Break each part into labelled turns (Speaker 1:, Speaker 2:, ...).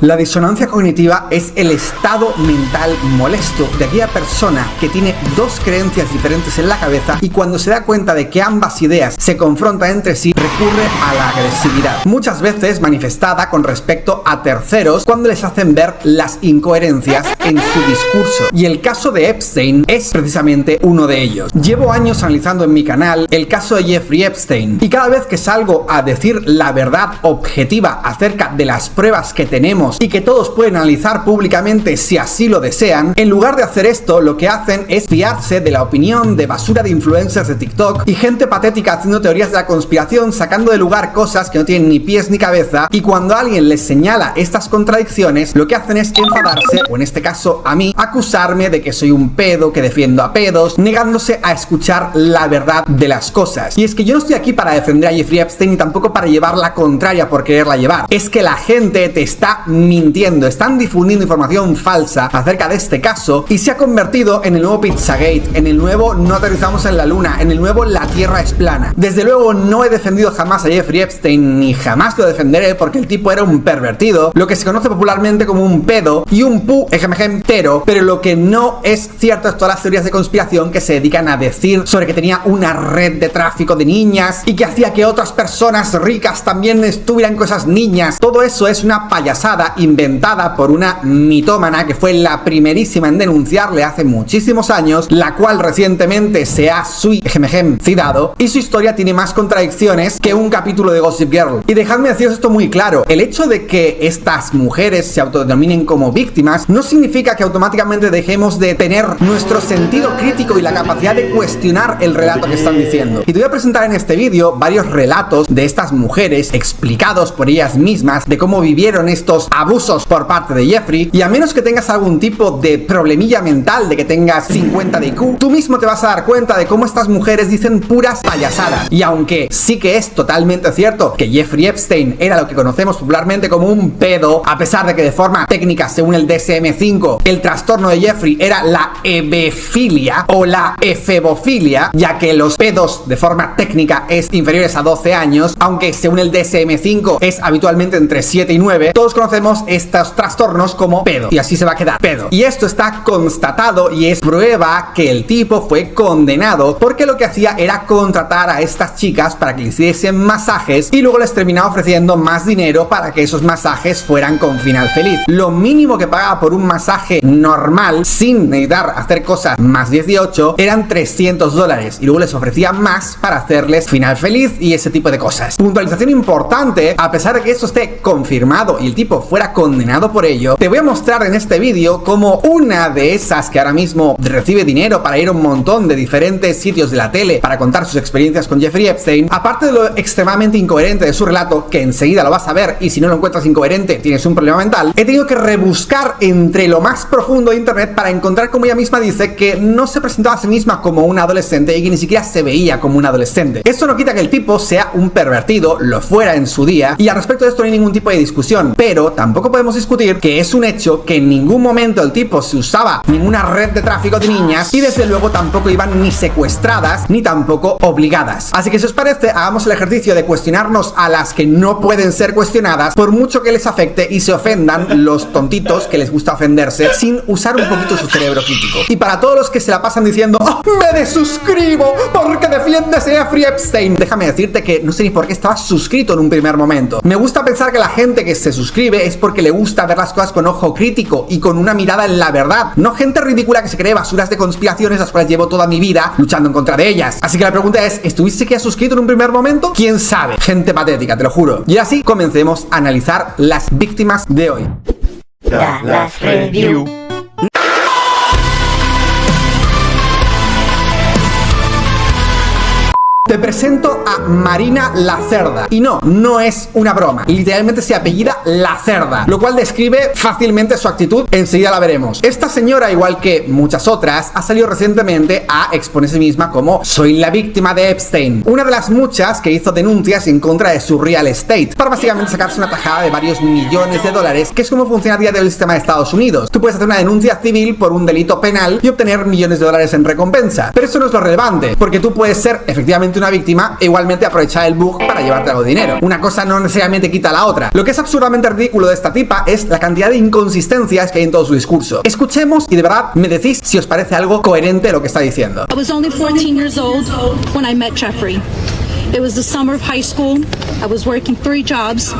Speaker 1: La disonancia cognitiva es el estado mental molesto de aquella persona que tiene dos creencias diferentes en la cabeza y cuando se da cuenta de que ambas ideas se confrontan entre sí, recurre a la agresividad, muchas veces manifestada con respecto a terceros cuando les hacen ver las incoherencias en su discurso. Y el caso de Epstein es precisamente uno de ellos. Llevo años analizando en mi canal el caso de Jeffrey Epstein y cada vez que salgo a decir la verdad objetiva acerca de las pruebas que tenemos y que todos pueden analizar públicamente si así lo desean, en lugar de hacer esto, lo que hacen es fiarse de la opinión de basura de influencers de TikTok y gente patética haciendo teorías de la conspiración, sacando de lugar cosas que no tienen ni pies ni cabeza, y cuando alguien les señala estas contradicciones, lo que hacen es enfadarse, o en este caso a mí, acusarme de que soy un pedo, que defiendo a pedos, negándose a escuchar la verdad de las cosas. Y es que yo no estoy aquí para defender a Jeffrey Epstein ni tampoco para llevar la contraria por quererla llevar. Es que la gente te está mintiendo, están difundiendo información falsa acerca de este caso y se ha convertido en el nuevo Pizzagate, en el nuevo no aterrizamos en la luna, en el nuevo la tierra es plana. Desde luego no he defendido jamás a Jeffrey Epstein ni jamás lo defenderé porque el tipo era un pervertido, lo que se conoce popularmente como un pedo y un entero, pero lo que no es cierto es todas las teorías de conspiración que se dedican a decir sobre que tenía una red de tráfico de niñas y que hacía que otras personas ricas también estuvieran con esas niñas. Todo eso es una payasada inventada por una mitómana que fue la primerísima en denunciarle hace muchísimos años, la cual recientemente se ha suicidado y su historia tiene más contradicciones que un capítulo de Gossip Girl. Y dejadme deciros esto muy claro, el hecho de que estas mujeres se autodenominen como víctimas no significa que automáticamente dejemos de tener nuestro sentido crítico y la capacidad de cuestionar el relato que están diciendo. Y te voy a presentar en este vídeo varios relatos de estas mujeres explicados por ellas mismas de cómo vivieron estos abusos por parte de Jeffrey, y a menos que tengas algún tipo de problemilla mental, de que tengas 50 de IQ, tú mismo te vas a dar cuenta de cómo estas mujeres dicen puras payasadas. Y aunque sí que es totalmente cierto que Jeffrey Epstein era lo que conocemos popularmente como un pedo, a pesar de que de forma técnica, según el DSM-5, el trastorno de Jeffrey era la ebefilia o la efebofilia, ya que los pedos de forma técnica es inferiores a 12 años, aunque según el DSM-5 es habitualmente entre 7 y 9, todos conocemos estos trastornos como pedo y así se va a quedar pedo. Y esto está constatado y es prueba que el tipo fue condenado porque lo que hacía era contratar a estas chicas para que le hiciesen masajes y luego les terminaba ofreciendo más dinero para que esos masajes fueran con final feliz. Lo mínimo que pagaba por un masaje normal sin necesitar hacer cosas más 18 eran $300 y luego les ofrecía más para hacerles final feliz y ese tipo de cosas. Puntualización importante, a pesar de que esto esté confirmado y el tipo fuera condenado por ello, te voy a mostrar en este vídeo como una de esas que ahora mismo recibe dinero para ir a un montón de diferentes sitios de la tele para contar sus experiencias con Jeffrey Epstein, aparte de lo extremadamente incoherente de su relato, que enseguida lo vas a ver y si no lo encuentras incoherente tienes un problema mental, he tenido que rebuscar entre lo más profundo de internet para encontrar como ella misma dice que no se presentaba a sí misma como una adolescente y que ni siquiera se veía como una adolescente. Esto no quita que el tipo sea un pervertido, lo fuera en su día, y al respecto de esto no hay ningún tipo de discusión, pero tampoco podemos discutir que es un hecho que en ningún momento el tipo se usaba ninguna red de tráfico de niñas y desde luego tampoco iban ni secuestradas ni tampoco obligadas. Así que si os parece, hagamos el ejercicio de cuestionarnos a las que no pueden ser cuestionadas por mucho que les afecte y se ofendan los tontitos que les gusta ofenderse sin usar un poquito su cerebro crítico. Y para todos los que se la pasan diciendo ¡oh, me desuscribo porque defiendes a Jeffrey Epstein! Déjame decirte que no sé ni por qué estabas suscrito en un primer momento. Me gusta pensar que la gente que se suscribe es porque le gusta ver las cosas con ojo crítico y con una mirada en la verdad, no gente ridícula que se cree basuras de conspiraciones las cuales llevo toda mi vida luchando en contra de ellas. Así que la pregunta es, ¿estuviste que has suscrito en un primer momento? ¿Quién sabe? Gente patética, te lo juro. Y así comencemos a analizar las víctimas de hoy.
Speaker 2: Dallas Review.
Speaker 1: Te presento a Marina La Cerda. Y no es una broma. Literalmente se apellida La Cerda, lo cual describe fácilmente su actitud. Enseguida la veremos. Esta señora, igual que muchas otras, ha salido recientemente a exponer a sí misma como soy la víctima de Epstein. Una de las muchas que hizo denuncias en contra de su real estate para básicamente sacarse una tajada de varios millones de dólares, que es como funciona a día de hoy el sistema de Estados Unidos. Tú puedes hacer una denuncia civil por un delito penal y obtener millones de dólares en recompensa. Pero eso no es lo relevante, porque tú puedes ser efectivamente una una víctima e igualmente aprovechar el bug para llevarte algo de dinero. Una cosa no necesariamente quita la otra. Lo que es absurdamente ridículo de esta tipa es la cantidad de inconsistencias que hay en todo su discurso. Escuchemos y de verdad me decís si os parece algo coherente lo que está diciendo.
Speaker 3: I was only 14 years old when I met Jeffrey. It was the summer of high school. I was working 3 jobs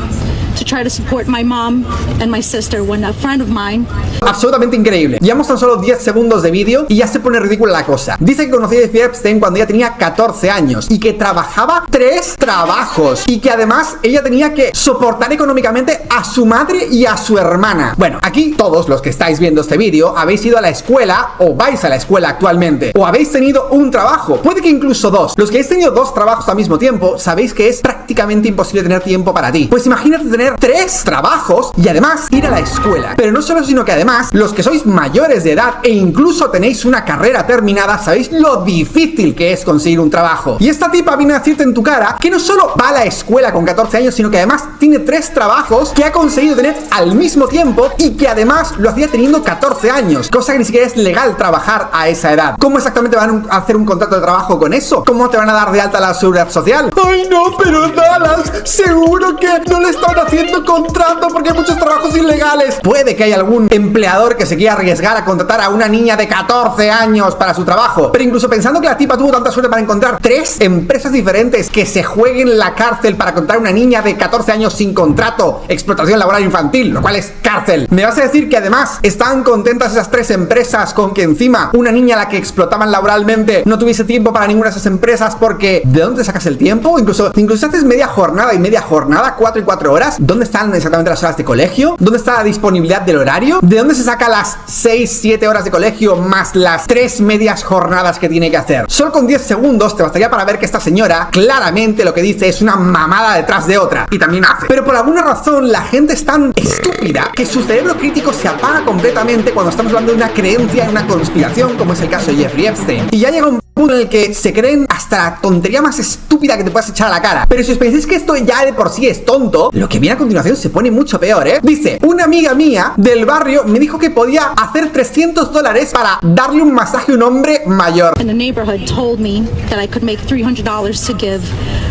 Speaker 3: to try to support my mom and my sister when a friend of mine.
Speaker 1: Absolutamente increíble. Llevamos tan solo 10 segundos de vídeo y ya se pone ridícula la cosa. Dice que conoció a Jeffrey Epstein cuando ella tenía 14 años y que trabajaba 3 trabajos y que además ella tenía que soportar económicamente a su madre y a su hermana. Bueno, aquí todos los que estáis viendo este vídeo habéis ido a la escuela o vais a la escuela actualmente o habéis tenido un trabajo, puede que incluso 2. Los que habéis tenido 2 trabajos al mismo tiempo sabéis que es prácticamente imposible tener tiempo para ti. Pues imagínate tener 3 trabajos y además ir a la escuela. Pero no solo, sino que además los que sois mayores de edad e incluso tenéis una carrera terminada, sabéis lo difícil que es conseguir un trabajo. Y esta tipa viene a decirte en tu cara que no solo va a la escuela con 14 años, sino que además tiene 3 trabajos que ha conseguido tener al mismo tiempo y que además lo hacía teniendo 14 años, cosa que ni siquiera es legal trabajar a esa edad. ¿Cómo exactamente van a hacer un contrato de trabajo con eso? ¿Cómo te van a dar de alta la seguridad social? ¡Ay no, pero Dallas! Seguro que no le están haciendo contrato porque hay muchos trabajos ilegales. Puede que haya algún empleador que se quiera arriesgar a contratar a una niña de 14 años para su trabajo, pero incluso pensando que la tipa tuvo tanta suerte para encontrar 3 empresas diferentes que se jueguen la cárcel para contratar a una niña de 14 años sin contrato, explotación laboral infantil, lo cual es cárcel. ¿Me vas a decir que además están contentas esas 3 empresas con que encima una niña a la que explotaban laboralmente no tuviese tiempo para ninguna de esas empresas? Porque ¿de dónde sacas el tiempo? Incluso haces media jornada y media jornada, 4 y 4 horas. ¿Dónde están exactamente las horas de colegio? ¿Dónde está la disponibilidad del horario? ¿De dónde se saca las 6-7 horas de colegio más las 3 medias jornadas que tiene que hacer? Solo con 10 segundos te bastaría para ver que esta señora claramente lo que dice es una mamada detrás de otra. Y también hace. Pero por alguna razón la gente es tan estúpida que su cerebro crítico se apaga completamente cuando estamos hablando de una creencia en una conspiración, como es el caso de Jeffrey Epstein. Y ya llega un punto en el que se creen hasta la tontería más estúpida que te puedas echar a la cara. Pero si os pensáis que esto ya de por sí es tonto, lo que viene a continuación se pone mucho peor, ¿eh? Dice, una amiga mía del barrio me dijo que podía hacer $300 para darle un masaje a un hombre mayor.
Speaker 3: In the neighborhood told me that I could make $300 to give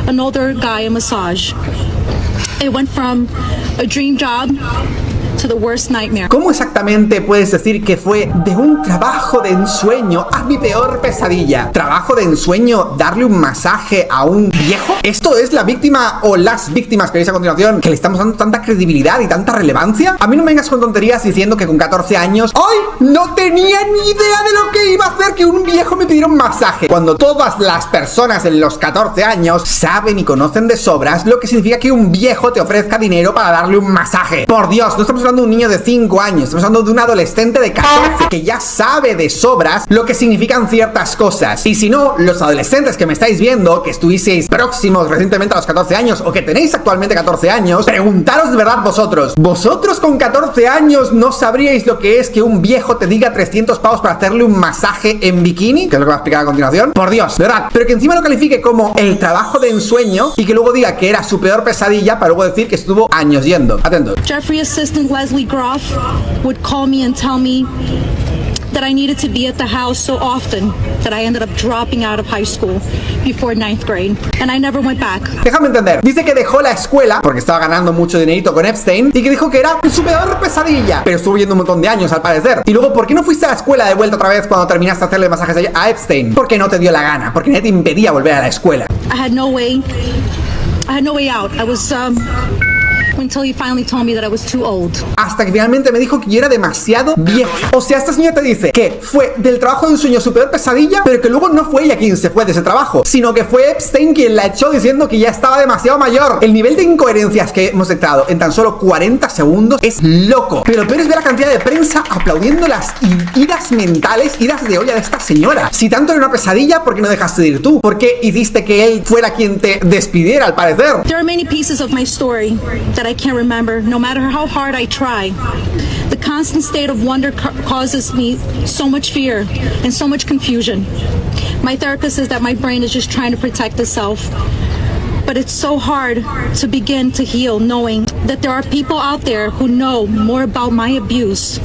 Speaker 3: an older guy a massage. It went from a dream job to the worst nightmare.
Speaker 1: ¿Cómo exactamente puedes decir que fue de un trabajo de ensueño a mi peor pesadilla? ¿Trabajo de ensueño darle un masaje a un viejo? ¿Esto es la víctima o las víctimas que veis a continuación que le estamos dando tanta credibilidad y tanta relevancia? A mí no me vengas con tonterías diciendo que con 14 años ¡ay! No tenía ni idea de lo que iba a hacer que un viejo me pidiera un masaje. Cuando todas las personas en los 14 años saben y conocen de sobras lo que significa que un viejo te ofrezca dinero para darle un masaje. Por Dios, no estamos hablando de un niño de 5 años, estamos hablando de un adolescente de 14 que ya sabe de sobras lo que significan ciertas cosas. Y si no, los adolescentes que me estáis viendo, que estuvisteis próximos recientemente a los 14 años o que tenéis actualmente 14 años, preguntaros de verdad vosotros con 14 años no sabríais lo que es que un viejo te diga 300 pavos para hacerle un masaje en bikini, que es lo que voy a explicar a continuación. Por Dios, de verdad, pero que encima lo califique como el trabajo de ensueño y que luego diga que era su peor pesadilla para luego decir que estuvo años yendo. Atento.
Speaker 3: Jeffrey assistant Leslie Groff would call me and tell me that I needed to be at the house so often that I ended up dropping out of high school before 9th grade, and I never went back.
Speaker 1: Déjame entender, dice que dejó la escuela porque estaba ganando mucho dinerito con Epstein y que dijo que era su peor pesadilla, pero estuvo yendo un montón de años al parecer. Y luego, ¿por qué no fuiste a la escuela de vuelta otra vez cuando terminaste de hacerle masajes a Epstein? Porque no te dio la gana, porque nadie te impedía volver a la escuela.
Speaker 3: I had no way out. I was until he finally told me that I was too old.
Speaker 1: Hasta que finalmente me dijo que yo era demasiado viejo. O sea, esta señora te dice que fue del trabajo de un sueño su peor pesadilla, pero que luego no fue ella quien se fue de ese trabajo, sino que fue Epstein quien la echó diciendo que ya estaba demasiado mayor. El nivel de incoherencias que hemos detectado en tan solo 40 segundos es loco. Pero lo peor es ver la cantidad de prensa aplaudiendo las idas mentales, idas de olla de esta señora. Si tanto era una pesadilla, ¿por qué no dejaste de ir tú? ¿Por qué hiciste que él fuera quien te despidiera, al parecer?
Speaker 3: There are many pieces of my story that I can't remember, no matter how hard I try. The constant state of wonder causes me so much fear and so much confusion. My therapist says that my brain is just trying to protect itself. But it's so hard to begin to heal knowing that there are people out there who know more about my abuse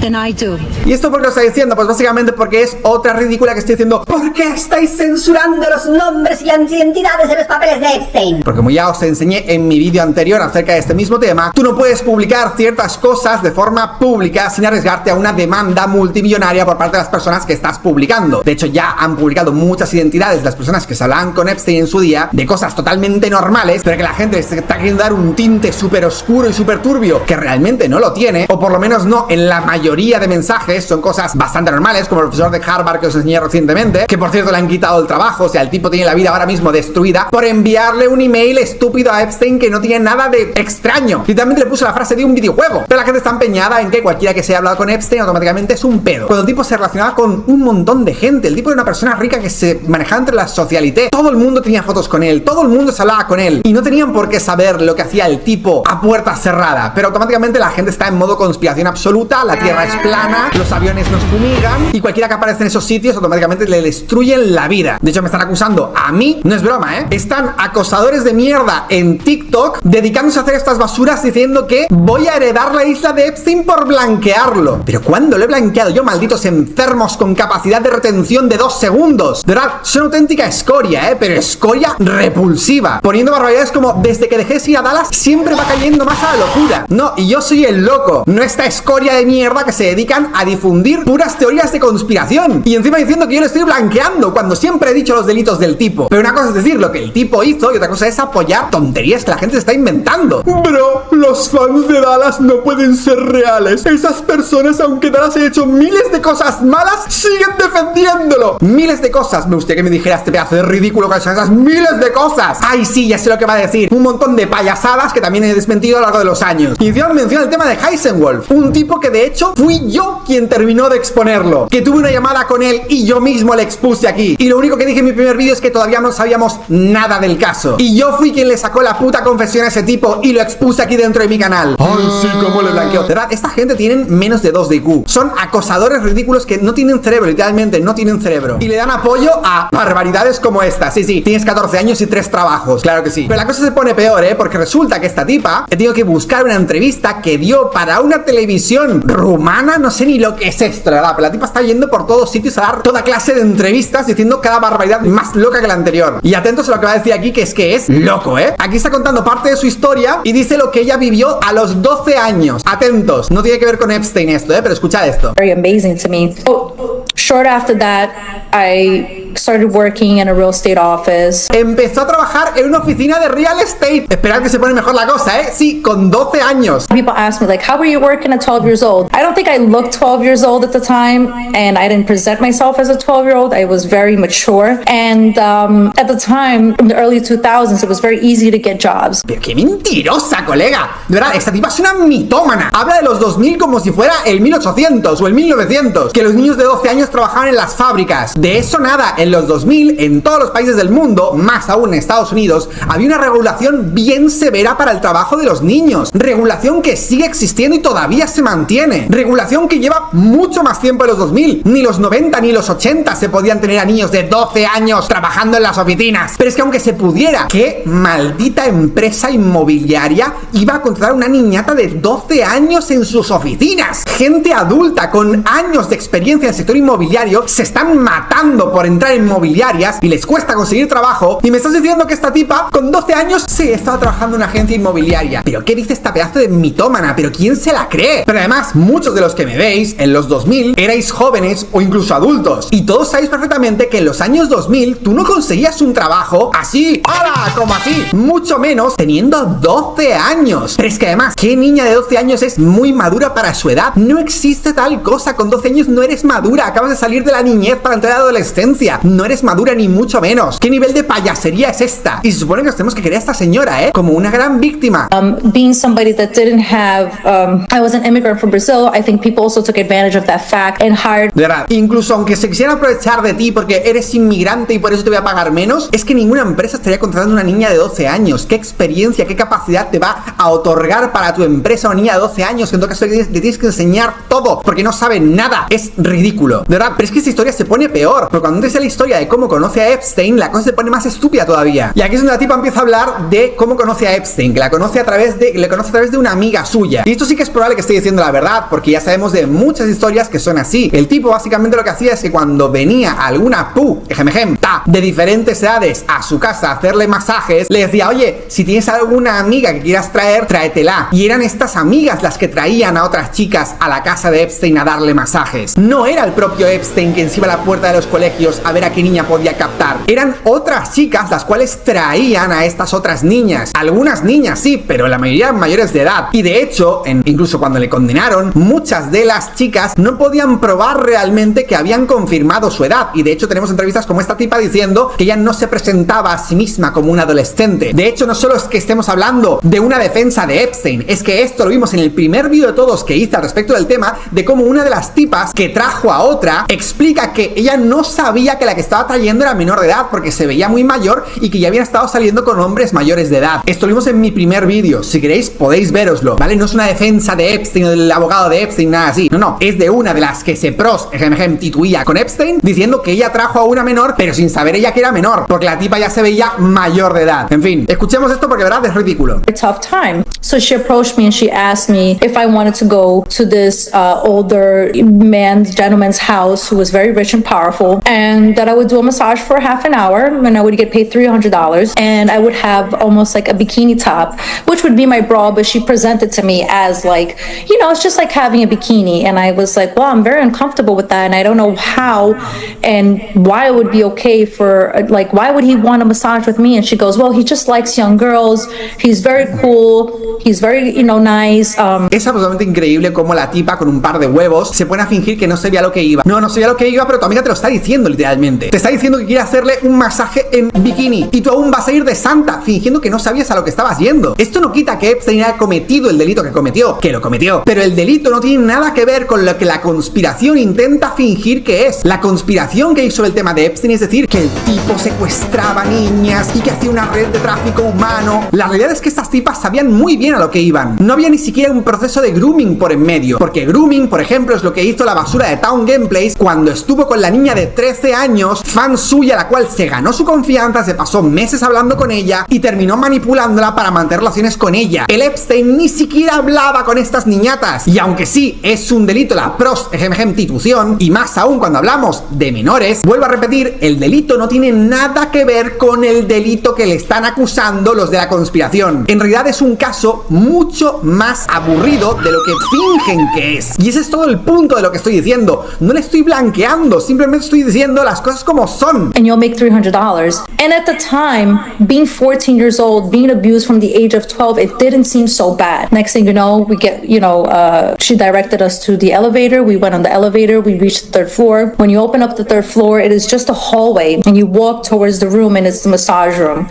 Speaker 3: than I do.
Speaker 1: ¿Y esto por qué lo está diciendo? Pues básicamente porque es otra ridícula que estoy diciendo. ¿Por qué estáis censurando los nombres y las identidades de los papeles de Epstein? Porque como ya os enseñé en mi vídeo anterior acerca de este mismo tema, tú no puedes publicar ciertas cosas de forma pública sin arriesgarte a una demanda multimillonaria por parte de las personas que estás publicando. De hecho, ya han publicado muchas identidades de las personas que se hablaban con Epstein en su día, de cosas totalmente normales, pero que la gente se está queriendo dar un tinte súper oscuro y súper turbio, que realmente no lo tiene, o por lo menos no en la mayoría de mensajes. Son cosas bastante normales, como el profesor de Harvard que os enseñé recientemente, que por cierto le han quitado el trabajo. O sea, el tipo tiene la vida ahora mismo destruida por enviarle un email estúpido a Epstein que no tiene nada de extraño. Literalmente le puso la frase de un videojuego, pero la gente está empeñada en que cualquiera que se haya hablado con Epstein automáticamente es un pedo, cuando el tipo se relacionaba con un montón de gente. El tipo era una persona rica que se manejaba entre la socialité. Todo el mundo tenía fotos con él, todo el mundo se hablaba con él, y no tenían por qué saber lo que hacía el tipo a puerta cerrada. Pero automáticamente la gente está en modo conspiración absoluta. La tierra es plana, los aviones nos fumigan, y cualquiera que aparece en esos sitios automáticamente le destruyen la vida. De hecho, me están acusando a mí, no es broma, están acosadores de mierda en TikTok dedicándose a hacer estas basuras diciendo que voy a heredar la isla de Epstein por blanquearlo. Pero ¿cuándo lo he blanqueado yo, malditos enfermos con capacidad de retención de 2 segundos? De verdad, son auténtica escoria, pero escoria repulsiva, poniendo barbaridades como desde que dejé de ir a Dallas siempre va cayendo más a la locura. No, y yo soy el loco, no esta escoria de mierda que se dedican a difundir puras teorías de conspiración, y encima diciendo que yo le estoy blanqueando cuando siempre he dicho los delitos del tipo. Pero una cosa es decir lo que el tipo hizo y otra cosa es apoyar tonterías que la gente se está inventando. Bro, los fans de Dallas no pueden ser reales. Esas personas, aunque Dallas haya hecho miles de cosas malas, siguen defendiéndolo. Miles de cosas. Me gustaría que me dijera este pedazo de ridículo que son esas miles de cosas. Ay, sí, ya sé lo que va a decir. Un montón de payasadas que también he desmentido a lo largo de los años. Y encima menciona el tema de Heisenwolf, un tipo que de hecho fui yo quien terminó de exponerlo, que tuve una llamada con él y yo mismo le expuse aquí. Y lo único que dije en mi primer vídeo es que todavía no sabíamos nada del caso. Y yo fui quien le sacó la puta confesión a ese tipo y lo expuse aquí dentro de mi canal. Ay, sí, cómo le blanqueo. De verdad, esta gente tienen menos de 2 de IQ. Son acosadores ridículos que no tienen cerebro, literalmente no tienen cerebro. Y le dan apoyo a barbaridades como esta. Sí, sí, tienes 14 años y 3 trabajos. Claro que sí. Pero la cosa se pone peor, porque resulta que esta tipa he tenido que buscar una entrevista que dio para una televisión rumana. No sé ni lo que es esto, la verdad. Pero la tipa está yendo por todos sitios a dar toda clase de entrevistas diciendo cada barbaridad más loca que la anterior. Y atentos a lo que va a decir aquí, que es loco, Aquí está contando parte de su historia y dice lo que ella vivió a los 12 años. Atentos, no tiene que ver con Epstein esto, pero escucha esto.
Speaker 4: Very amazing to me. Short after that, I started working in a real estate office.
Speaker 1: Empezó a trabajar en una oficina de real estate. Esperad que se pone mejor la cosa, Sí, con 12 años.
Speaker 4: People ask me, like, how were you working at 12 years old? I don't think I looked 12 years old at the time, and I didn't present myself as a 12-year-old. I was very mature. And at the time, in the early 2000s, it was very easy to get jobs.
Speaker 1: Pero qué mentirosa, colega. De verdad, esta tipa es una mitómana. Habla de los 2000 como si fuera el 1800 o el 1900. Que los niños de 12 años trabajaban en las fábricas. De eso nada. En los 2000, en todos los países del mundo, más aún en Estados Unidos, había una regulación bien severa para el trabajo de los niños. Regulación que sigue existiendo y todavía se mantiene. Regulación que lleva mucho más tiempo en los 2000. Ni los 90 ni los 80 se podían tener a niños de 12 años trabajando en las oficinas. Pero es que aunque se pudiera, ¿qué maldita empresa inmobiliaria iba a contratar a una niñata de 12 años en sus oficinas? Gente adulta con años de experiencia en el sector inmobiliario se están matando por entrar en inmobiliarias y les cuesta conseguir trabajo, y me estás diciendo que esta tipa con 12 años sí estaba trabajando en una agencia inmobiliaria. ¿Pero qué dice esta pedazo de mitómana? ¿Pero quién se la cree? Pero además, muchos de los que me veis en los 2000 erais jóvenes o incluso adultos, y todos sabéis perfectamente que en los años 2000 tú no conseguías un trabajo así, ¡hala! Como así, mucho menos teniendo 12 años. Pero es que además, ¿qué niña de 12 años es muy madura para su edad? No existe tal cosa. Con 12 años no eres madura, acabas de salir de la niñez para entrar a la adolescencia. No eres madura ni mucho menos. ¿Qué nivel de payasería es esta? Y se supone que nos tenemos que creer a esta señora, como una gran víctima.
Speaker 4: Being somebody that didn't have, I was an immigrant from Brazil, I think people also took advantage of that fact and hired.
Speaker 1: De verdad, incluso aunque se quisieran aprovechar de ti porque eres inmigrante y por eso te voy a pagar menos, es que ninguna empresa estaría contratando a una niña de 12 años. ¿Qué experiencia, qué capacidad te va a otorgar para tu empresa una niña de 12 años? Que en todo caso le tienes que enseñar todo porque no sabe nada. Es ridículo. De De verdad, pero es que esta historia se pone peor, porque cuando entres a la historia de cómo conoce a Epstein, la cosa se pone más estúpida todavía. Y aquí es donde la tipa empieza a hablar de cómo conoce a Epstein, que le conoce a través de una amiga suya. Y esto sí que es probable que esté diciendo la verdad, porque ya sabemos de muchas historias que son así. El tipo básicamente lo que hacía es que cuando venía alguna de diferentes edades a su casa a hacerle masajes, le decía, oye, si tienes alguna amiga que quieras traer, tráetela. Y eran estas amigas las que traían a otras chicas a la casa de Epstein a darle masajes. No era el propio Epstein quien se iba a la puerta de los colegios a ver a qué niña podía captar. Eran otras chicas las cuales traían a estas otras niñas. Algunas niñas sí, pero la mayoría eran mayores de edad. Y de hecho, incluso cuando le condenaron, muchas de las chicas no podían probar realmente que habían confirmado su edad. Y de hecho tenemos entrevistas como esta tipa diciendo que ella no se presentaba a sí misma como una adolescente. De hecho, no solo es que estemos hablando de una defensa de Epstein, es que esto lo vimos en el primer vídeo de todos que hice al respecto del tema, de cómo una de las tipas que trajo a otra explica que ella no sabía que la que estaba trayendo era menor de edad porque se veía muy mayor y que ya habían estado saliendo con hombres mayores de edad. Esto lo vimos en mi primer vídeo, si queréis podéis veroslo, ¿vale? No es una defensa de Epstein o del abogado de Epstein, nada así, no, es de una de las que se tituía con Epstein, diciendo que ella trajo a una menor, pero sin saber ella que era menor, porque la tipa ya se veía mayor de edad. En fin, escuchemos esto porque verdad es ridículo.
Speaker 4: Tough time. So she approached me and she asked me if I wanted to go to this older gentleman's house who was very rich and powerful, and that I would do a massage for half an hour and I would get paid $300 and I would have almost like a bikini top, which would be my bra, but she presented to me as like, you know, it's just like having a bikini. And I was like, well, I'm very uncomfortable with that and I don't know how and why it would be okay for, like, why would he want a massage with me? And she goes, well, he just likes young girls, he's very cool, he's very, you know, nice.
Speaker 1: Es absolutamente increíble cómo la tipa con un par de huevos se pone a fingir que no sabía lo que iba. No sabía lo que iba, pero tu amiga te lo está diciendo literalmente. Te está diciendo que quiere hacerle un masaje en bikini y tú aún vas a ir de santa fingiendo que no sabías a lo que estabas yendo. Esto no quita que Epstein haya cometido el delito que cometió, que lo cometió, pero el delito no tiene nada que ver con lo que la conspiración intenta fingir que es. La conspiración que hizo el tema de Epstein es decir, que el tipo secuestraba niñas y que hacía una red de tráfico humano. La realidad es que estas tipas sabían muy bien a lo que iban. No había ni siquiera un proceso de grooming por en medio, porque grooming, por ejemplo, es lo que hizo la basura de Town Gameplays cuando estuvo con la niña de 13 años, fan suya, la cual se ganó su confianza, se pasó meses hablando con ella y terminó manipulándola para mantener relaciones con ella. El Epstein ni siquiera hablaba con estas niñatas, y aunque sí es un delito la prostitución, y más aún cuando hablamos de menores, vuelvo a repetir, el delito no tiene nada que ver con el delito que le están acusando los de la conspiración. En realidad es un caso mucho más aburrido de lo que fingen que es. Y ese es todo el punto de lo que estoy diciendo. No le estoy blanqueando, simplemente estoy diciendo las cosas como son.
Speaker 4: And you'll make $300. And at the time, being 14 years old, being abused from the age of 12, it didn't seem so bad. Next thing you know, we get, she directed us to the elevator. We went on the elevator. We reached the third floor. When you open up the third floor, it is just a hallway. And you walk towards the room, and it's the massage room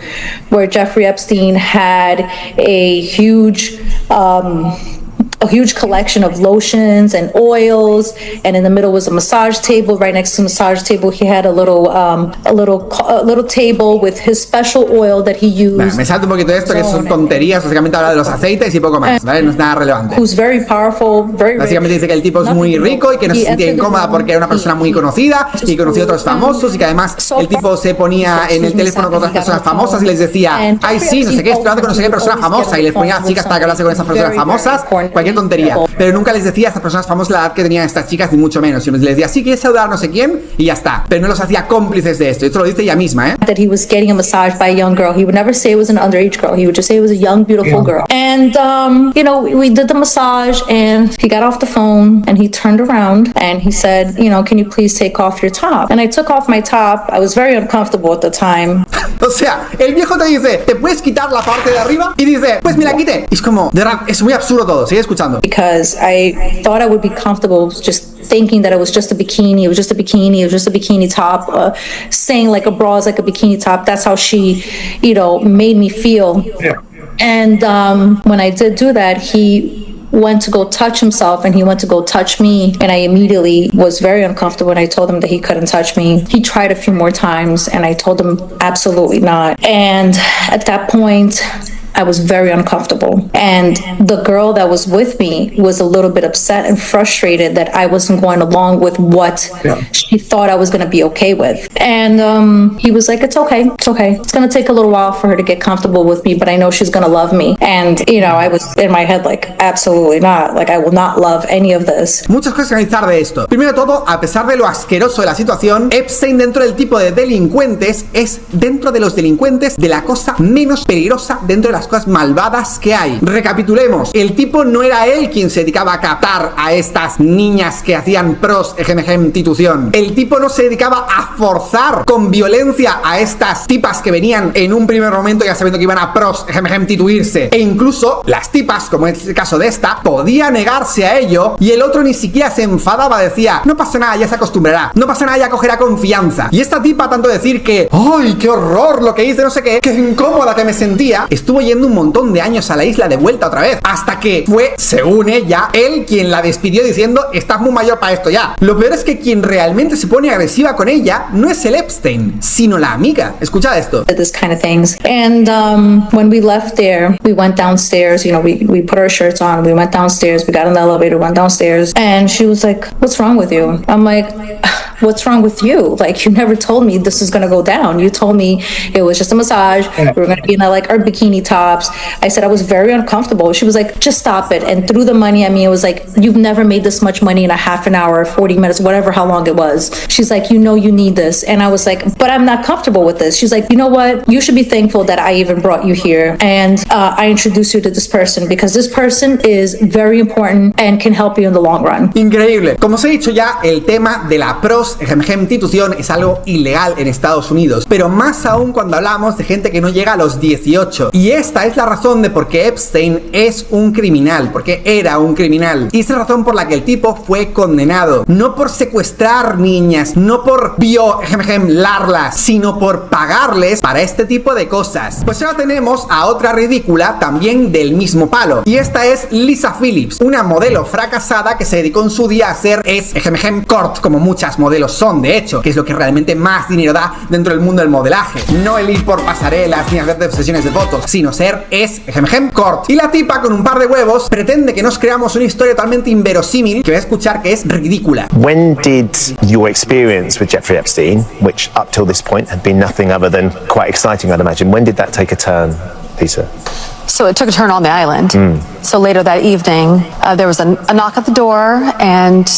Speaker 4: where Jeffrey Epstein had a huge collection of lotions and oils, and in the middle was a massage table. Right next to the massage table, he had a little table with his special oil that he used.
Speaker 1: Bueno, me salto un poquito de esto, que son tonterías. Básicamente habla de los aceites y poco más, ¿vale? No es nada relevante.
Speaker 4: Who's very powerful, very
Speaker 1: básicamente dice que el tipo es muy rico y que no se sentía incómoda porque era una persona muy conocida y conocía a otros famosos, y que además el tipo se ponía en el teléfono con otras personas famosas y les decía, ay sí, no sé qué, estoy hablando con no sé qué persona famosa, y les ponía a las chicas para que hablase con esas personas famosas, cualquier tontería. Pero nunca les decía a estas personas famosas la edad que tenían estas chicas, ni mucho menos. Les decía, sí, quieres saludar a no sé quién, y ya está. Pero no los hacía cómplices de esto. Esto lo dice ella misma, ¿eh?
Speaker 4: That he was getting a massage by a young girl. He would never say it was an underage girl. He would just say it was a young, beautiful girl. And, we did the massage, and he got off the phone, and he turned around, and he said, can you please take off your top? And I took off my top. I was very uncomfortable at the time.
Speaker 1: O sea, el viejo te dice, ¿te puedes quitar la parte de arriba? Y dice, pues me la quité. Y es como, de verdad, es muy absurdo todo. Sigue escuchando.
Speaker 4: Because I thought I would be comfortable just thinking that it was just a bikini, it was just a bikini top, saying like a bra is like a bikini top. That's how she, made me feel. Yeah. And when I did do that, he went to go touch himself, and he went to go touch me, and I immediately was very uncomfortable, and I told him that he couldn't touch me. He tried a few more times, and I told him absolutely not. And at that point, I was very uncomfortable. And the girl that was with me was a little bit upset and frustrated that I wasn't going along with what she thought I was going to be okay with. And he was like, it's okay. It's going to take a little while for her to get comfortable with me, but I know she's going to love me. And, I was in my head like, absolutely not. Like, I will not love any of this.
Speaker 1: Muchas cosas que analizar de esto. Primero de todo, a pesar de lo asqueroso de la situación, Epstein, dentro del tipo de delincuentes, es dentro de los delincuentes de la cosa menos peligrosa dentro de las cosas malvadas que hay. Recapitulemos, el tipo no era él quien se dedicaba a captar a estas niñas que hacían prostitución. El tipo no se dedicaba a forzar con violencia a estas tipas que venían en un primer momento ya sabiendo que iban a prostituirse. E incluso las tipas, como es el caso de esta, podía negarse a ello y el otro ni siquiera se enfadaba, decía, no pasa nada, ya se acostumbrará, no pasa nada, ya cogerá confianza. Y esta tipa, tanto decir que, ¡ay, qué horror lo que hice, no sé qué incómoda que me sentía! Estuvo yendo un montón de años a la isla de vuelta otra vez, hasta que fue, según ella, él quien la despidió diciendo, estás muy mayor para esto ya. Lo peor es que quien realmente se pone agresiva con ella no es el Epstein, sino la amiga. Escucha esto.
Speaker 4: This kind of things. And when we left there, we went downstairs, we put our shirts on, we went downstairs, we got in the elevator, went downstairs, and she was like, what's wrong with you? I'm like, what's wrong with you? Like, you never told me this is gonna go down. You told me it was just a massage. We were gonna be in our bikini tops. I said I was very uncomfortable. She was like, just stop it. And threw the money at me. It was like, you've never made this much money in a half an hour, 40 minutes, whatever, how long it was. She's like, you need this. And I was like, but I'm not comfortable with this. She's like, you know what? You should be thankful that I even brought you here. And I introduced you to this person because this person is very important and can help you in the long run.
Speaker 1: Increíble. Como os he dicho ya, el tema de la prostitución es algo ilegal en Estados Unidos, pero más aún cuando hablamos de gente que no llega a los 18. Y esta es la razón de por qué Epstein es un criminal, porque era un criminal. Y esa es la razón por la que el tipo fue condenado. No por secuestrar niñas, no por violarlas, sino por pagarles para este tipo de cosas. Pues ahora tenemos a otra ridícula también del mismo palo. Y esta es Lisa Phillips, una modelo fracasada que se dedicó en su día a ser escort, como muchas modelos son, de hecho, que es lo que realmente más dinero da dentro del mundo del modelaje. No el ir por pasarelas ni hacer sesiones de fotos, sino ser escort. Y la tipa, con un par de huevos, pretende que nos creamos una historia totalmente inverosímil que voy a escuchar que es ridícula.
Speaker 5: When did your experience with Jeffrey Epstein, which up till this point had been nothing other than quite exciting, I'd imagine, when did that take a turn, Lisa?
Speaker 6: So it took a turn on the island. So later that evening, there was a knock at the door, and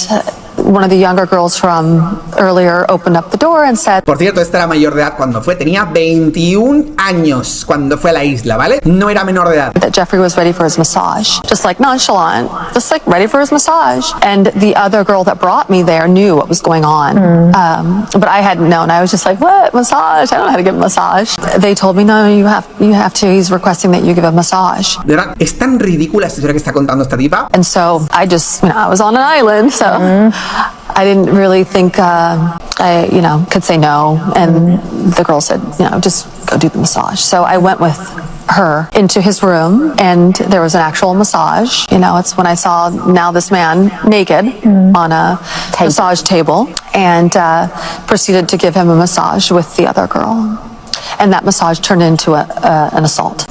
Speaker 6: one of the younger girls from earlier opened up the door and said...
Speaker 1: Por cierto, esta era mayor de edad cuando fue, tenía 21 años cuando fue a la isla, ¿vale? No era menor de edad.
Speaker 6: That Jeffrey was ready for his massage, just like nonchalant, just like ready for his massage. And the other girl that brought me there knew what was going on, but I hadn't known. I was just like, what, massage? I don't know how to give a massage. They told me, no, you have to. He's requesting that you give a massage.
Speaker 1: De verdad, es tan ridícula esta historia que está contando esta tipa.
Speaker 6: And so I just, I was on an island, so I didn't really think I, could say no. And the girl said, just go do the massage. So I went with her into his room, and there was an actual massage. It's when I saw now this man naked on a massage table, and proceeded to give him a massage with the other girl. And that massage turned into an assault.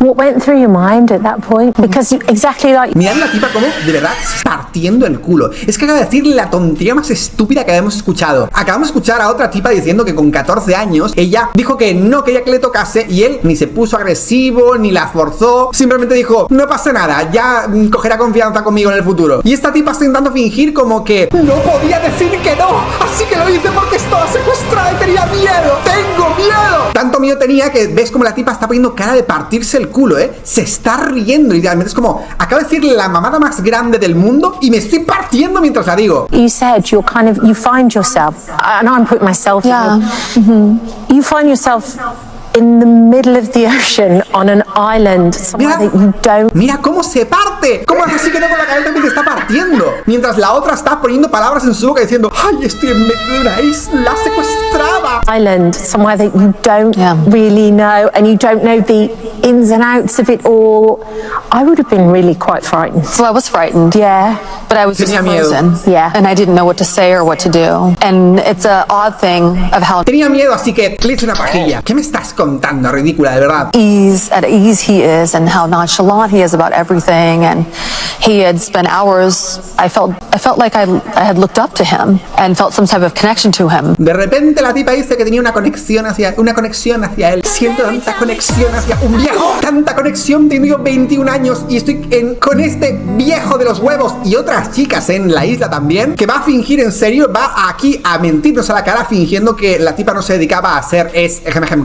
Speaker 2: What went through your mind at that point? Because exactly like...
Speaker 1: Mirad la tipa como de verdad partiendo el culo. Es que acaba de decir la tontería más estúpida que habíamos escuchado. Acabamos de escuchar a otra tipa diciendo que con 14 años ella dijo que no quería que le tocase y él ni se puso agresivo ni la forzó. Simplemente dijo, no pasa nada, ya cogerá confianza conmigo en el futuro. Y esta tipa está intentando fingir como que no podía decir que no, así que lo hice porque estaba secuestrada y tenía miedo. ¡Tengo miedo! Tanto miedo tenía que ves como la tipa está poniendo cara de partirse el culo, se está riendo literalmente. Es como, acabo de decirle la mamada más grande del mundo y me estoy partiendo mientras la digo.
Speaker 2: You said you find yourself, and I'm putting myself in, you find yourself in the middle of the ocean on an island somewhere that you don't...
Speaker 1: Mira cómo se parte, cómo hace así que no con la cabeza y te está partiendo, mientras la otra está poniendo palabras en su boca diciendo, ay, estoy en medio de una isla secuestrada.
Speaker 2: Island somewhere that you don't really know, and you don't know the ins and outs of it all. I would have been really quite frightened.
Speaker 6: So I was frightened.
Speaker 2: Yeah.
Speaker 6: but I was just
Speaker 1: Tenía miedo.
Speaker 6: frozen.
Speaker 2: Yeah.
Speaker 6: And I didn't know what to say or what to do. And it's an odd thing of how
Speaker 1: Tenía miedo, así que le hice una pajilla. ¿Qué me estás contando, ridícula, de verdad?
Speaker 6: at ease he is and how nonchalant he is about everything. And he had spent hours, I felt like I had looked up to him and felt some type of connection to him.
Speaker 1: De repente la tipa dice que tenía una conexión hacia él. Siento tanta conexión hacia un viejo. Tanta conexión, tengo 21 años y estoy con este viejo de los huevos y otras chicas en la isla también, que va a fingir en serio, va aquí a mentirnos a la cara fingiendo que la tipa no se dedicaba a hacer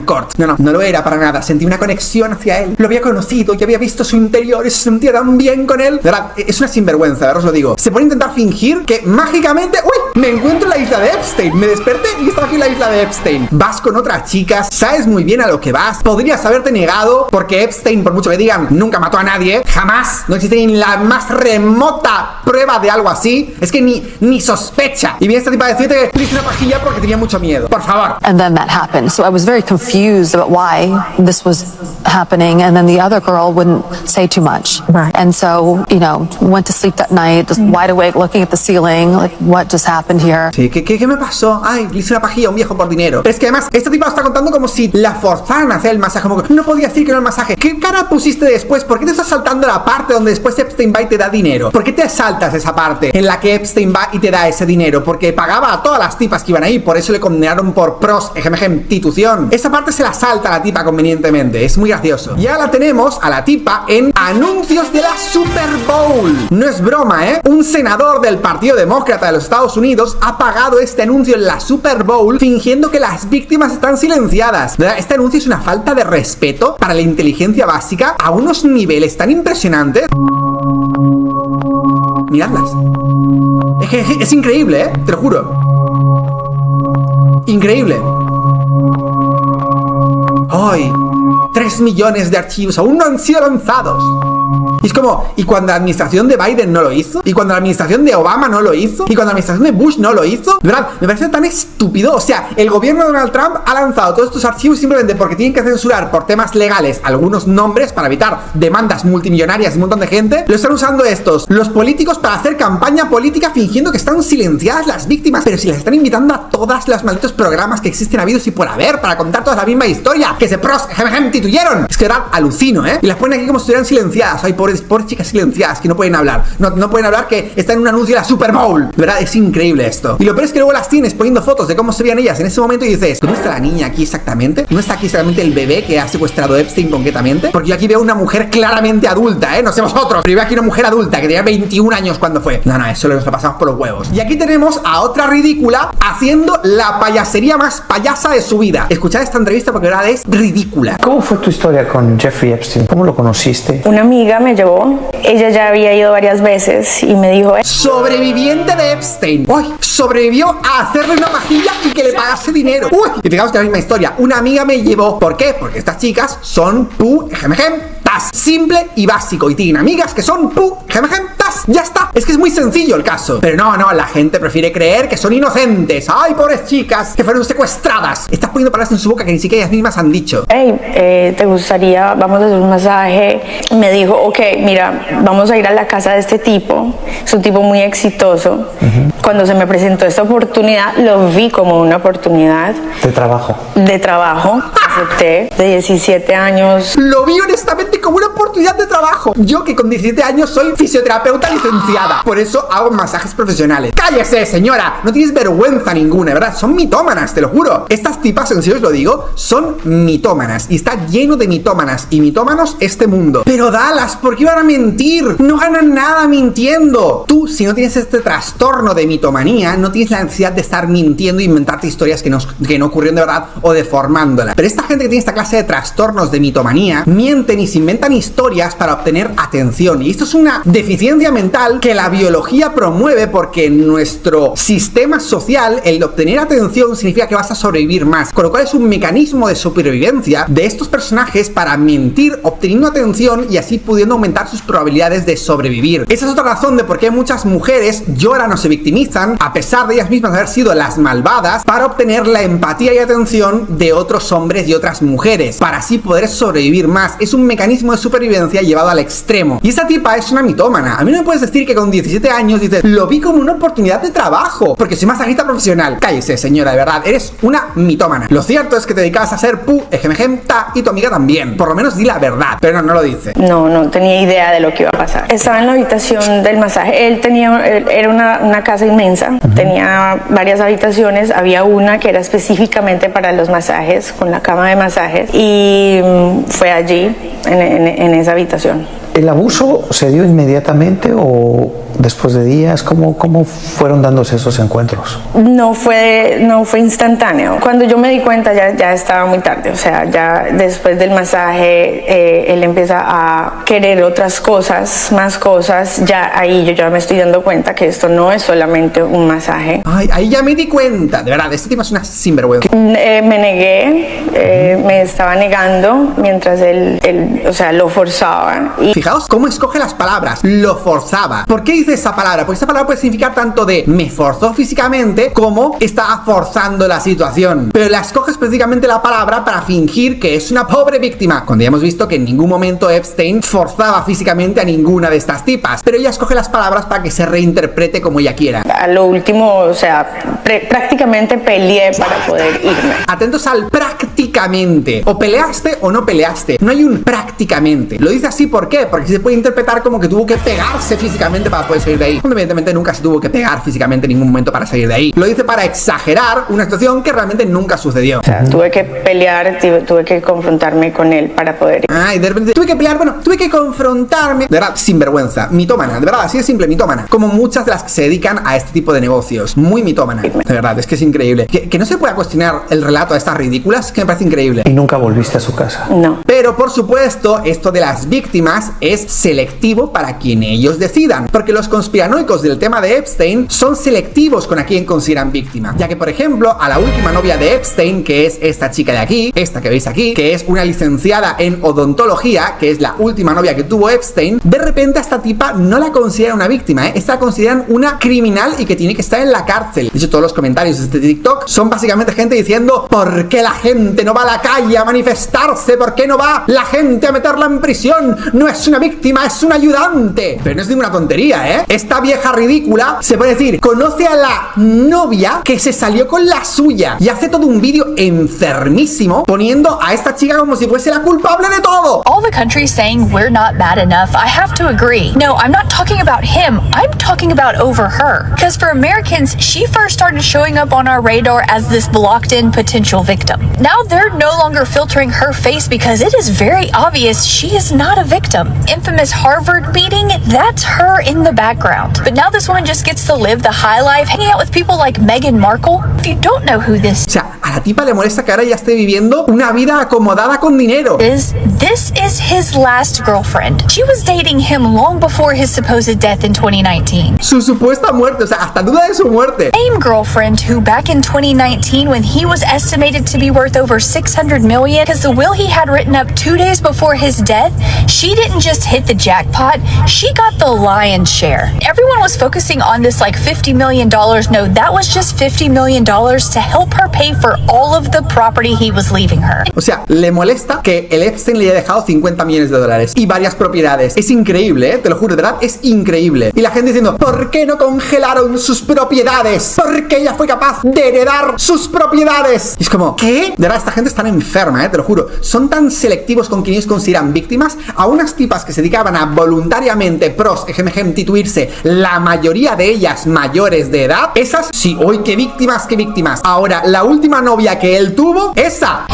Speaker 1: Court. No lo era para nada. Sentí una conexión hacia él. Lo había conocido y había visto su interior y se sentía tan bien con él. De verdad, es una sinvergüenza, ¿verdad? Os lo digo. Se pone a intentar fingir que mágicamente, ¡uy! Me encuentro en la isla de Epstein. Me desperté y estaba aquí en la isla de Epstein. Vas con otras chicas, sabes muy bien a lo que vas. Podrías haberte negado porque Epstein, por mucho que digan, nunca mató a nadie. Jamás. No existe ni la más remota prueba de algo así. Es que ni sospecha. Y viene esta tipa a decirte que le hice una pajilla porque tenía mucho miedo. Por favor.
Speaker 6: And then that happened. So I was very confused about why this was happening. And then the other girl wouldn't say too much.
Speaker 2: Right.
Speaker 6: And so, went to sleep that night, just wide awake, looking at the ceiling, like, what just happened here?
Speaker 1: Sí, ¿qué me pasó? Ay, le hice una pajilla a un viejo por dinero. Pero es que además, esta tipa lo está contando como si la forzaran a hacer el masaje. Como que no podía decir que no el masaje. ¿Qué cara pusiste después? ¿Por qué te estás saltando la parte donde después Epstein va y te da dinero? ¿Por qué te saltas esa parte en la que Epstein va y te da ese dinero? Porque pagaba a todas las tipas que iban ahí. Por eso le condenaron por prostitución. Esa parte se la salta a la tipa convenientemente. Es muy gracioso. Ya la tenemos a la tipa en anuncios de la Super Bowl. No es broma, ¿eh? Un senador del Partido Demócrata de los Estados Unidos ha pagado este anuncio en la Super Bowl fingiendo que las víctimas están silenciadas. ¿Verdad? Este anuncio es una falta de respeto para la inteligencia básica a unos niveles tan impresionantes. Miradlas. Es increíble, ¿eh? Te lo juro. Increíble. Hoy, 3 millones de archivos aún no han sido lanzados. Y es como, ¿y cuando la administración de Biden no lo hizo? ¿Y cuando la administración de Obama no lo hizo? ¿Y cuando la administración de Bush no lo hizo? De verdad, me parece tan estúpido. O sea, el gobierno de Donald Trump ha lanzado todos estos archivos simplemente porque tienen que censurar por temas legales algunos nombres para evitar demandas multimillonarias y un montón de gente. Lo están usando los políticos para hacer campaña política fingiendo que están silenciadas las víctimas. Pero si las están invitando a todos los malditos programas que existen habidos y por haber para contar toda la misma historia que se prostituyeron. Es que de verdad alucino, ¿eh? Y las ponen aquí como si estuvieran silenciadas. Ay, pobres chicas silenciadas que no pueden hablar. No pueden hablar, que están en un anuncio de la Super Bowl. De verdad, es increíble esto. Y lo peor es que luego las tienes poniendo fotos de cómo se veían ellas en ese momento y dices, ¿dónde está la niña aquí exactamente? ¿No está aquí exactamente el bebé que ha secuestrado Epstein concretamente? Porque yo aquí veo una mujer claramente adulta, ¿eh? No sé vosotros, pero yo veo aquí una mujer adulta que tenía 21 años cuando fue. No, eso nos lo pasamos por los huevos. Y aquí tenemos a otra ridícula haciendo la payasería más payasa de su vida. Escuchad esta entrevista porque de verdad es ridícula.
Speaker 7: ¿Cómo fue tu historia con Jeffrey Epstein? ¿Cómo lo conociste?
Speaker 8: Una amiga me llevó, ella ya había ido varias veces y me dijo...
Speaker 1: Sobreviviente de Epstein. Uy, sobrevivió a hacerle una pajilla y que le pagase dinero. Uy, y fijaos que la misma historia. Una amiga me llevó. ¿Por qué? Porque estas chicas son tas. Simple y básico. Y tienen amigas que son tas. Ya está. Es que es muy sencillo el caso. Pero no, la gente prefiere creer que son inocentes. Ay, pobres chicas que fueron secuestradas. Estás poniendo palabras en su boca que ni siquiera ellas mismas han dicho.
Speaker 8: Hey, ¿te gustaría? Vamos a hacer un masaje. Me dijo, ok, mira, vamos a ir a la casa de este tipo. Es un tipo muy exitoso. Cuando se me presentó esta oportunidad, lo vi como una oportunidad.
Speaker 7: De trabajo.
Speaker 8: Acepté. De 17 años.
Speaker 1: Lo vi honestamente como una oportunidad de trabajo. Yo que con 17 años soy fisioterapeuta licenciada. Por eso hago masajes profesionales. ¡Cállese, señora! No tienes vergüenza ninguna, ¿verdad? Son mitómanas, te lo juro. Estas tipas, en serio os lo digo, son mitómanas. Y está lleno de mitómanas y mitómanos este mundo. Pero Dallas, ¿por qué iban a mentir? No ganan nada mintiendo. Tú, si no tienes este trastorno de mitomanía, no tienes la necesidad de estar mintiendo e inventarte historias que no ocurrieron de verdad o deformándolas. Pero esta gente que tiene esta clase de trastornos de mitomanía mienten y se inventan historias para obtener atención. Y esto es una deficiencia mental que la biología promueve porque en nuestro sistema social el obtener atención significa que vas a sobrevivir más. Con lo cual es un mecanismo de supervivencia de estos personajes para mentir obteniendo atención y así pudiendo aumentar sus probabilidades de sobrevivir. Esa es otra razón de por qué muchas mujeres lloran o se victimizan a pesar de ellas mismas haber sido las malvadas para obtener la empatía y atención de otros hombres y otras mujeres para así poder sobrevivir más. Es un mecanismo de supervivencia llevado al extremo. Y esta tipa es una mitómana. A mí no me me puedes decir que con 17 años dices, lo vi como una oportunidad de trabajo, porque soy masajista profesional? Cállese, señora, de verdad, eres una mitómana. Lo cierto es que te dedicabas a ser pu, ejemejem, ta, y tu amiga también. Por lo menos di la verdad, pero no lo dice.
Speaker 8: No tenía idea de lo que iba a pasar. Estaba en la habitación del masaje. Era una casa inmensa, tenía varias habitaciones, había una que era específicamente para los masajes, con la cama de masajes, y fue allí, en esa habitación.
Speaker 7: ¿El abuso se dio inmediatamente o después de días? ¿Cómo fueron dándose esos encuentros?
Speaker 8: No fue instantáneo. Cuando yo me di cuenta ya estaba muy tarde. O sea, ya después del masaje él empieza a querer otras cosas, más cosas. Ya ahí yo ya me estoy dando cuenta que esto no es solamente un masaje.
Speaker 1: Ay, ahí ya me di cuenta. De verdad, este tipo es una sinvergüenza.
Speaker 8: Me negué, me estaba negando mientras él o sea, lo forzaba. Y
Speaker 1: fijaos cómo escoge las palabras. Lo forzaba. ¿Por qué dice esa palabra? Porque esa palabra puede significar tanto de me forzó físicamente como estaba forzando la situación. Pero la escoge específicamente la palabra para fingir que es una pobre víctima, cuando ya hemos visto que en ningún momento Epstein forzaba físicamente a ninguna de estas tipas. Pero ella escoge las palabras para que se reinterprete como ella quiera.
Speaker 8: A lo último, o sea, prácticamente peleé para poder irme.
Speaker 1: Atentos al prácticamente. O peleaste o no peleaste. No hay un prácticamente. Lo dice así, ¿por qué? Porque se puede interpretar como que tuvo que pegarse físicamente para poder salir de ahí. Cuando evidentemente nunca se tuvo que pegar físicamente en ningún momento para salir de ahí. Lo dice para exagerar una situación que realmente nunca sucedió.
Speaker 8: O sea, tuve que pelear, tuve que confrontarme con él para poder ir.
Speaker 1: Y de repente tuve que pelear, tuve que confrontarme. De verdad, sinvergüenza, mitómana, de verdad, así de simple, mitómana. Como muchas de las que se dedican a este tipo de negocios. Muy mitómana. De verdad, es que es increíble. Que no se pueda cuestionar el relato de estas ridículas, que me parece increíble.
Speaker 7: ¿Y nunca volviste a su casa?
Speaker 8: No.
Speaker 1: Pero por supuesto, esto de las víctimas es selectivo para quien ellos decidan, porque los conspiranoicos del tema de Epstein son selectivos con a quien consideran víctima, ya que por ejemplo a la última novia de Epstein, que es esta chica de aquí, esta que veis aquí, que es una licenciada en odontología, que es la última novia que tuvo Epstein, de repente a esta tipa no la consideran una víctima, esta la consideran una criminal y que tiene que estar en la cárcel. De hecho, todos los comentarios de este TikTok son básicamente gente diciendo ¿por qué la gente no va a la calle a manifestarse? ¿Por qué no va la gente a meterla en prisión? No es una víctima, es un ayudante. Pero no es ninguna tontería, ¿eh? Esta vieja ridícula, se puede decir, conoce a la novia que se salió con la suya y hace todo un vídeo enfermísimo poniendo a esta chica como si fuese la culpable de todo.
Speaker 9: All the countries saying we're not bad enough, I have to agree. No, I'm not talking about him. I'm talking about over her. Because for Americans, she first started showing up on our radar as this blocked-in potential victim. Now they're no longer filtering her face because it is very obvious she is not a victim. Infamous Harvard meeting, that's her in the background. But now this woman just gets to live the high life hanging out with people like Meghan Markle. If you don't know who this
Speaker 1: O sea, a la tipa le molesta que ahora ya esté viviendo una vida acomodada con dinero.
Speaker 9: is, this is his last girlfriend. She was dating him long before his supposed death in 2019.
Speaker 1: Su supuesta muerte, o sea, hasta duda de su muerte.
Speaker 9: Same girlfriend who back in 2019 when he was estimated to be worth over 600 million because the will he had written up 2 days before his death, she didn't just hit the jackpot, she got the lion's share. Everyone was focusing on this like $50 million. No, that was just $50 million to help her pay for all of the property he was leaving her.
Speaker 1: O sea, le molesta que el Epstein le haya dejado $50 millones y varias propiedades. Es increíble, te lo juro, de verdad, es increíble. Y la gente diciendo, ¿por qué no congelaron sus propiedades? ¿Por qué ella fue capaz de heredar sus propiedades? Y es como, ¿qué? De verdad, esta gente es tan enferma, te lo juro. Son tan selectivos con quienes consideran víctimas. A unas tipas que se dedicaban a voluntariamente prostituirse, la mayoría de ellas mayores de edad, esas, sí, hoy qué víctimas, qué víctimas. Ahora, la última novia que él tuvo, esa,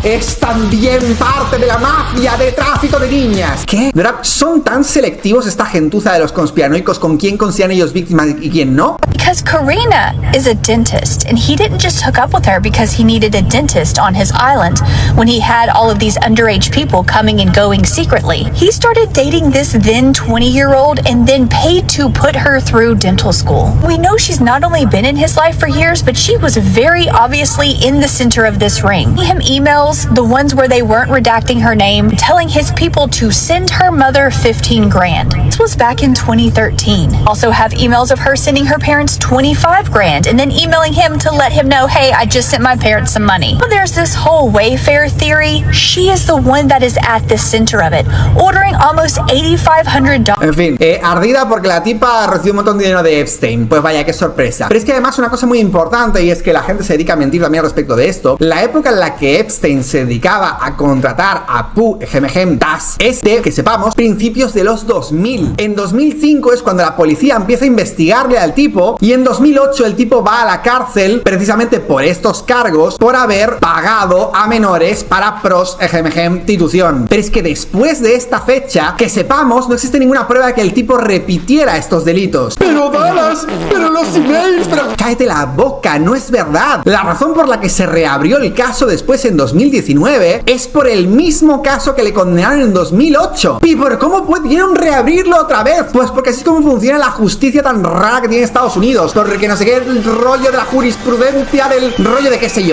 Speaker 1: es también parte de la mafia de tráfico de niñas. ¿Qué? De verdad, son tan selectivos esta gentuza de los conspiranoicos con quién consideran ellos víctimas y quién no.
Speaker 9: Because Karina is a dentist, and he didn't just hook up with her because he needed a dentist on his island when he had all of these underage people coming and going secretly. He started dating this then 20-year-old and then paid to put her through dental school. We know she's not only been in his life for years, but she was very obviously in the center of this ring. Him emails, the ones where they weren't redacting her name, telling his people to send her mother $15,000. This was back in 2013. Also have emails of her sending her parents parents $25,000 and then emailing him to let him know, hey, I just sent my parents some money. Well, there's this whole Wayfair theory. She is the one that is at the center of it, ordering almost $8,500.
Speaker 1: En fin, ardida porque la tipa recibió un montón de dinero de Epstein. Pues vaya, qué sorpresa. Pero es que además una cosa muy importante, y es que la gente se dedica a mentir también respecto de esto, la época en la que Epstein se dedicaba a contratar a Pu Gemegem Das es de, que sepamos, principios de los 2000. En 2005 es cuando la policía empieza a investigarle al tipo, y en 2008 el tipo va a la cárcel precisamente por estos cargos, por haber pagado a menores para prostitución. Pero es que después de esta fecha, que sepamos, no existe ninguna prueba de que el tipo repitiera estos delitos. Pero Dallas, pero los emails, pero... Cállate la boca, no es verdad. La razón por la que se reabrió el caso después en 2019 es por el mismo caso que le condenaron en 2008. ¿Y por cómo pudieron reabrirlo otra vez? Pues porque así es como funciona la justicia tan rara que tiene Estados Unidos. Porque no sé qué, el rollo de la jurisprudencia, del rollo de qué sé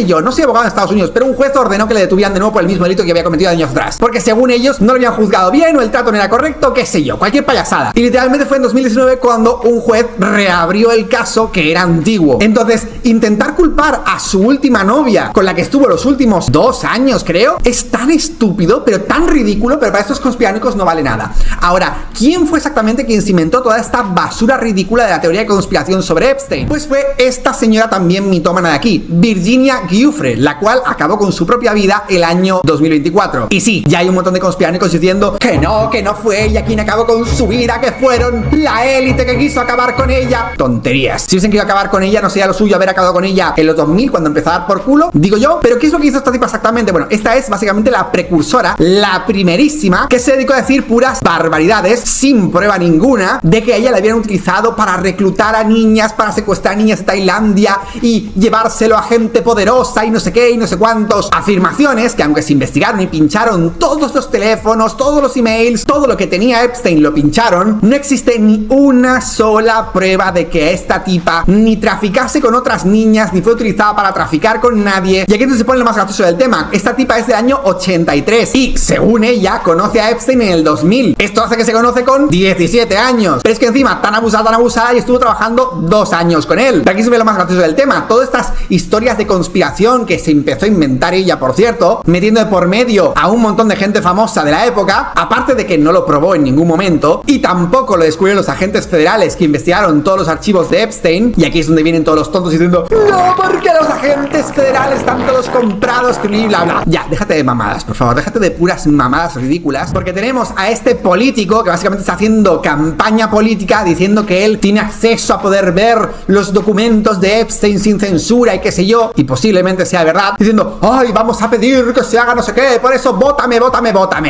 Speaker 1: yo. No soy abogado en Estados Unidos, pero un juez ordenó que le detuvieran de nuevo por el mismo delito que había cometido años atrás. Porque según ellos no lo habían juzgado bien o el trato no era correcto, qué sé yo, cualquier payasada. Y literalmente fue en 2019 cuando un juez reabrió el caso que era antiguo. Entonces, intentar culpar a su última novia, con la que estuvo los últimos 2 años, creo, es tan estúpido, pero tan ridículo, pero para estos conspiranoicos no vale nada. Ahora, ¿quién fue exactamente quien cimentó toda esta basura ridícula de la teoría de conspiración sobre Epstein? Pues fue esta señora también mitómana de aquí, Virginia Giuffre, la cual acabó con su propia vida el año 2024. Y sí, ya hay un montón de conspiranoicos diciendo que no fue ella quien acabó con su vida, que fueron la élite que quiso acabar con ella. Tonterías. Si hubiesen querido acabar con ella, no sería lo suyo haber acabado con ella en los 2000 cuando empezó a dar por culo, digo yo. Pero ¿qué es lo que hizo esta tipa exactamente? Bueno, esta es básicamente la precursora, la primerísima, que se dedicó a decir puras barbaridades sin prueba ninguna de que a ella la habían utilizado para reclutar a niñas, para secuestrar niñas de Tailandia y llevárselo a gente poderosa y no sé qué y no sé cuántos. Afirmaciones que, aunque se investigaron y pincharon todos los teléfonos, todos los emails, todo lo que tenía Epstein lo pincharon, no existe ni una sola prueba de que esta tipa ni traficase con otras niñas, ni fue utilizada para traficar con nadie. Y aquí entonces se pone lo más gracioso del tema. Esta tipa es del año 83 y, según ella, conoce a Epstein en el 2000. Esto hace que se conoce con 17 años. Pero es que encima, tan abusada, y estuvo trabajando 2 años con él. Pero aquí se ve lo más gracioso del tema. Todas estas historias de conspiración que se empezó a inventar ella, por cierto, metiendo de por medio a un montón de gente famosa de la época, aparte de que no lo probó en ningún momento, y tampoco lo descubrieron los agentes federales que investigaron todos los archivos de Epstein. Y aquí es donde vienen todos los tontos diciendo, no, porque los agentes federales están todos comprados, y bla, bla. Ya, déjate de mamadas, por favor, déjate de puras mamadas ridículas, porque tenemos a este político que básicamente está haciendo campaña política diciendo que él tiene acceso a poder ver los documentos de Epstein sin censura y qué sé yo, y posiblemente sea verdad, diciendo, ay, vamos a pedir que se haga no sé qué, por eso vótame.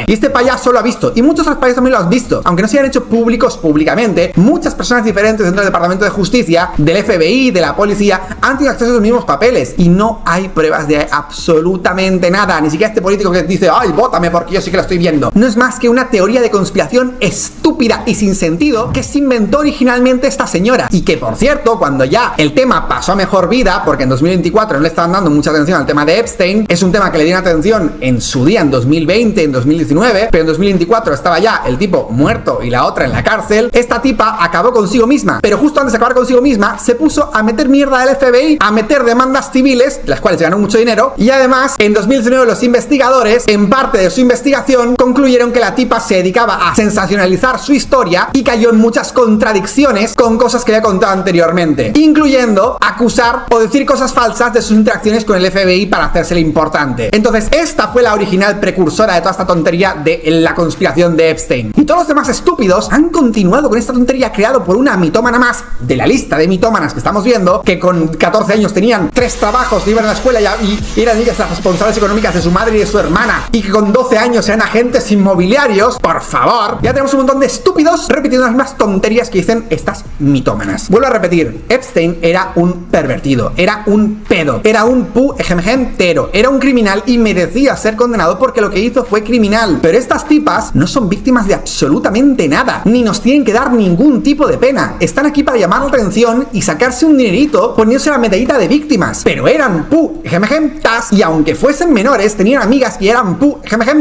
Speaker 1: Y este payaso lo ha visto, y muchos otros payasos también lo han visto, aunque no se hayan hecho públicos públicamente. Muchas personas diferentes dentro del Departamento de Justicia, del FBI, de la policía, han tenido acceso a los mismos papeles, y no hay pruebas de absolutamente nada. Ni siquiera este político que dice, ay, vótame porque yo sí que lo estoy viendo. No es más que una teoría de conspiración estúpida y sin sentido que se inventó originalmente esta señora, y que, por cierto, cuando ya el tema pasó a mejor vida, porque en 2024 no le estaban dando mucha atención al tema de Epstein, es un tema que le dieron atención en su día, en 2020, en 2019, pero en 2024 estaba ya el tipo muerto y la otra en la cárcel. Esta tipa acabó consigo misma, pero justo antes de acabar consigo misma se puso a meter mierda del FBI, a meter demandas civiles, las cuales ganó mucho dinero, y además en 2019 los investigadores, en parte de su investigación, concluyeron que la tipa se dedicaba a sensacionalizar su historia y cayó en muchas contradicciones con cosas que había contado anteriormente, incluyendo acusar o decir cosas falsas de sus interacciones con el FBI para hacérsele importante. Entonces esta fue la original precursora de toda esta tontería de la conspiración de Epstein, y todos los demás estúpidos han continuado con esta tontería creado por una mitómana más de la lista de mitómanas que estamos viendo, que con 14 años tenían 3 trabajos, iban a la escuela y eran ellas las responsables económicas de su madre y de su hermana, y que con 12 años eran agentes inmobiliarios. Por favor, ya tenemos un montón de estúpidos repitiendo las mismas tonterías que dicen estas mitómanas. Vuelvo a repetir, Epstein era un pervertido, era un pedo, era un entero, era un criminal y merecía ser condenado porque lo que hizo fue criminal. Pero estas tipas no son víctimas de absolutamente nada, ni nos tienen que dar ningún tipo de pena. Están aquí para llamar la atención televisión y sacarse un dinerito poniéndose la medallita de víctimas. Pero eran tas, y aunque fuesen menores, tenían amigas que eran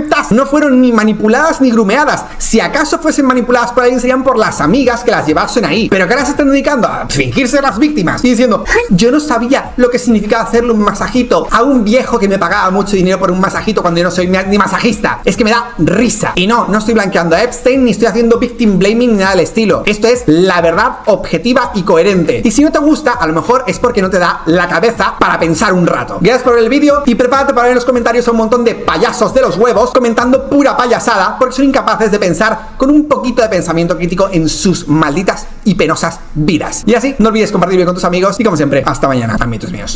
Speaker 1: tas. No fueron ni manipuladas ni grumeadas. Si acaso fuesen manipuladas por alguien, serían por las amigas que las llevasen ahí. Pero que ahora se están dedicando a fingirse las víctimas y diciendo, yo no sabía lo que significaba hacerle un masajito a un viejo que me pagaba mucho dinero por un masajito cuando yo no soy ni masajista. Es que me da risa. Y no estoy blanqueando a Epstein ni estoy haciendo victim blaming ni nada del estilo. Esto es la verdad objetiva y coherente. Y si no te gusta, a lo mejor es porque no te da la cabeza para pensar un rato. Gracias por ver el vídeo y prepárate para ver en los comentarios a un montón de payasos de los huevos comentando pura payasada porque son incapaces de pensar con un poquito de pensamiento crítico en sus malditas y penosas vidas. Y así, no olvides compartir con tus amigos y como siempre, hasta mañana, amiguitos míos.